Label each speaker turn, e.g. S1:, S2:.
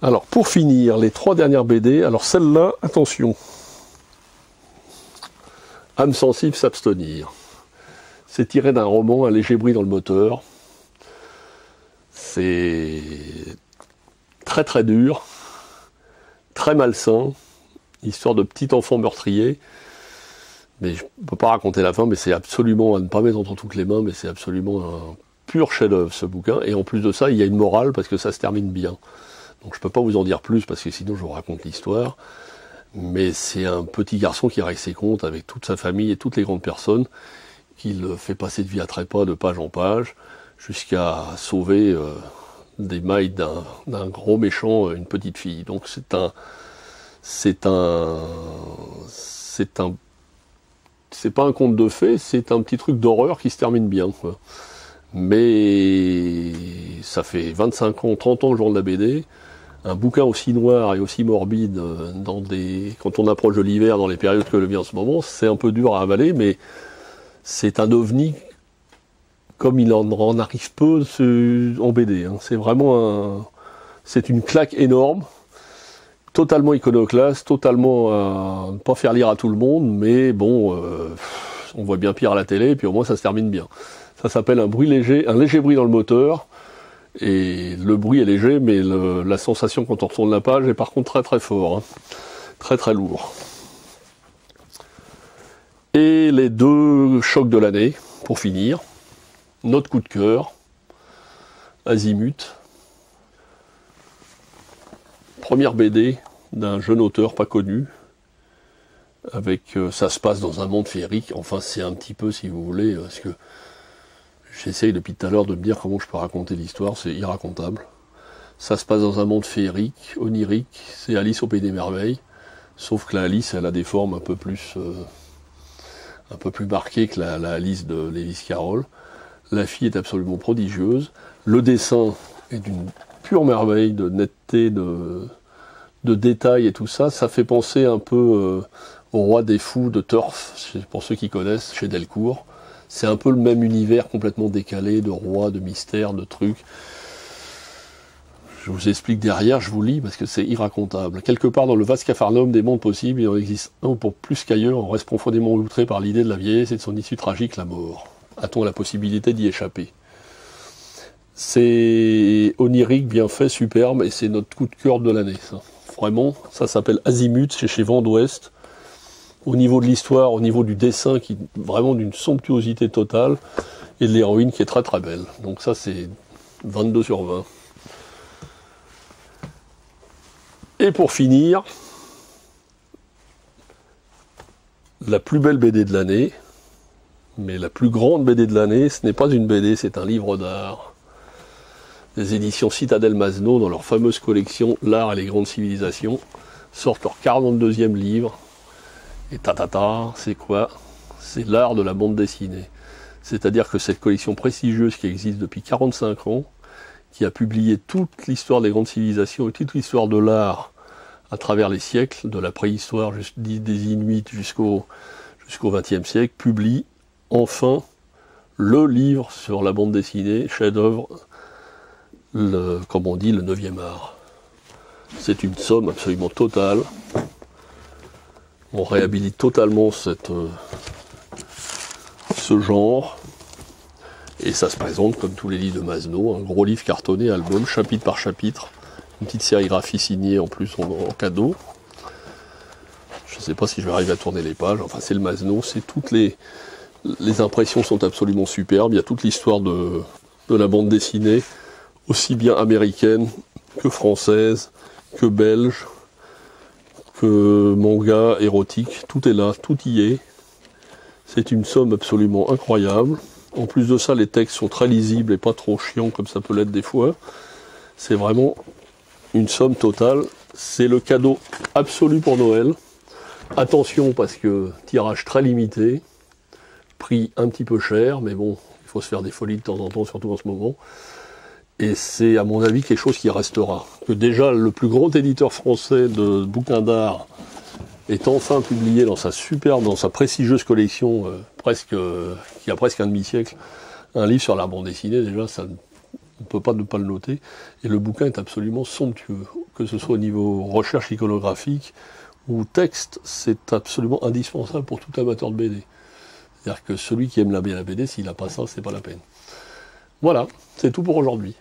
S1: Alors, pour finir, les 3 dernières BD, alors celle-là, attention. Âme sensible, s'abstenir. C'est tiré d'un roman, Un léger bruit dans le moteur. C'est très très dur, très malsain, histoire de petit enfant meurtrier. Mais je ne peux pas raconter la fin, mais c'est absolument, à ne pas mettre entre toutes les mains, mais c'est absolument un pur chef-d'œuvre ce bouquin. Et en plus de ça, il y a une morale parce que ça se termine bien. Donc je ne peux pas vous en dire plus parce que sinon je vous raconte l'histoire. Mais c'est un petit garçon qui règle ses comptes avec toute sa famille et toutes les grandes personnes, qui le fait passer de vie à trépas, de page en page, jusqu'à sauver des mailles d'un gros méchant, une petite fille. Donc c'est pas un conte de fées, c'est un petit truc d'horreur qui se termine bien, quoi. Mais ça fait 25 ans, 30 ans que je vends de la BD. Un bouquin aussi noir et aussi morbide quand on approche de l'hiver, dans les périodes que le vit en ce moment, c'est un peu dur à avaler, mais c'est un ovni comme il en arrive peu en BD. Hein. C'est vraiment c'est une claque énorme, totalement iconoclaste, totalement à ne pas faire lire à tout le monde, mais bon, on voit bien pire à la télé, et puis au moins ça se termine bien. Ça s'appelle un léger bruit dans le moteur, et le bruit est léger, mais la sensation quand on retourne la page est par contre très très fort, hein. Très très lourd. Et les 2 chocs de l'année, pour finir, notre coup de cœur, Azimut, première BD d'un jeune auteur pas connu, avec ça se passe dans un monde féerique, enfin c'est un petit peu, si vous voulez, parce que j'essaye depuis tout à l'heure de me dire comment je peux raconter l'histoire, c'est irracontable. Ça se passe dans un monde féerique, onirique, c'est Alice au Pays des Merveilles, sauf que la Alice, elle a des formes un peu plus marquées que la Alice de Lewis Carroll. La fille est absolument prodigieuse, le dessin est d'une pure merveille, de netteté, de détails et tout ça. Ça fait penser un peu au Roi des Fous de Turf, pour ceux qui connaissent, chez Delcourt. C'est un peu le même univers complètement décalé, de rois, de mystères, de trucs. Je vous explique derrière, je vous lis, parce que c'est irracontable. Quelque part dans le vaste capharnaüm des mondes possibles, il en existe un pour plus qu'ailleurs, on reste profondément outré par l'idée de la vieillesse et de son issue tragique, la mort. A-t-on la possibilité d'y échapper? C'est onirique, bien fait, superbe, et c'est notre coup de cœur de l'année, ça. Vraiment, ça s'appelle Azimut, c'est chez Vent d'Ouest. Au niveau de l'histoire, au niveau du dessin, qui est vraiment d'une somptuosité totale, et de l'héroïne qui est très très belle. Donc ça, c'est 22 sur 20. Et pour finir, la plus belle BD de l'année, mais la plus grande BD de l'année, ce n'est pas une BD, c'est un livre d'art. Les éditions Citadel Masno, dans leur fameuse collection L'art et les grandes civilisations, sortent leur 42e livre. Et c'est quoi? C'est l'art de la bande dessinée. C'est-à-dire que cette collection prestigieuse qui existe depuis 45 ans, qui a publié toute l'histoire des grandes civilisations et toute l'histoire de l'art à travers les siècles, de la préhistoire des Inuits jusqu'au XXe siècle, publie enfin le livre sur la bande dessinée, chef-d'œuvre, comme on dit, le 9e art. C'est une somme absolument totale. On réhabilite totalement ce genre. Et ça se présente comme tous les livres de Masno, un gros livre cartonné, album, chapitre par chapitre. Une petite sérigraphie signée en plus en cadeau. Je ne sais pas si je vais arriver à tourner les pages. Enfin, c'est le Masno, c'est toutes les impressions sont absolument superbes. Il y a toute l'histoire de la bande dessinée, aussi bien américaine que française, que belge, que manga, érotique. Tout est là, tout y est. C'est une somme absolument incroyable. En plus de ça, les textes sont très lisibles et pas trop chiants comme ça peut l'être des fois. C'est vraiment une somme totale. C'est le cadeau absolu pour Noël. Attention parce que tirage très limité, prix un petit peu cher, mais bon, il faut se faire des folies de temps en temps, surtout en ce moment. Et c'est à mon avis quelque chose qui restera. Que déjà le plus grand éditeur français de bouquins d'art est enfin publié dans sa prestigieuse collection, qui a presque un demi-siècle, un livre sur la bande dessinée, déjà, ça, on ne peut pas ne pas le noter. Et le bouquin est absolument somptueux. que ce soit au niveau recherche iconographique ou texte, c'est absolument indispensable pour tout amateur de BD. C'est-à-dire que celui qui aime bien la BD, s'il n'a pas ça, c'est pas la peine. Voilà, c'est tout pour aujourd'hui.